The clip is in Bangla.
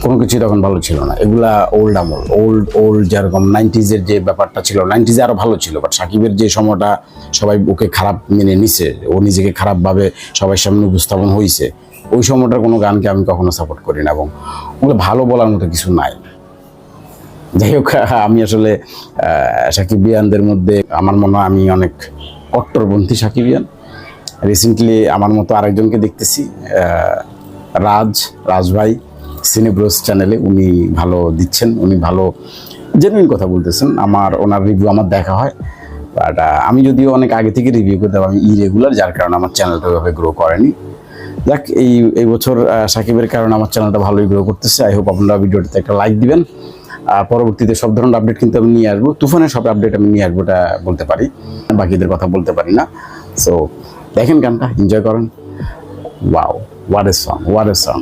কোনো কিছুই তখন ভালো ছিল না। এগুলা ওল্ড আমল, ওল্ড যেরকম 90s-এর যে ব্যাপারটা ছিল, 90s-এ আরও ভালো ছিল। বাট সাকিবের যে সময়টা সবাই ওকে খারাপ মেনে নিছে, ও নিজেকে খারাপভাবে সবার সামনে উপস্থাপন হয়েছে, ওই সময়টার কোনো গানকে আমি কখনো সাপোর্ট করি না, এবং ওগুলো ভালো বলার মতো কিছু নাই। যাই হোক, আমি আসলে সাকিবিয়ানদের মধ্যে আমার মনে হয় আমি অনেক কট্টরপন্থী সাকিবিয়ান। রিসেন্টলি আমার মতো আরেকজনকে দেখতেছি, রাজ ভাই, সিনেব্রোস চ্যানেলে, উনি ভালো দিচ্ছেন, উনি ভালো জেনুইন কথা বলতেছেন। ওনার রিভিউ আমার দেখা হয়, বাট আমি যদিও অনেক আগে থেকে রিভিউ করতাম, আমি ইরেগুলার, যার কারণে আমার চ্যানেলটা ওইভাবে গ্রো করেনি। যাক, এই বছর সাকিবের কারণে আমার চ্যানেলটা ভালোই গ্রো করতেছে। আই হোপ আপনারা ভিডিওটিতে একটা লাইক দিবেন। পরবর্তীতে সব ধরনের আপডেট কিন্তু আমি নিয়ে আসবো, তুফানের সব আপডেট আমি নিয়ে আসবো, এটা বলতে পারি, বাকিদের কথা বলতে পারি না। সো দেখেন গানটা, এনজয় করেন। Wow, what a song, what a song.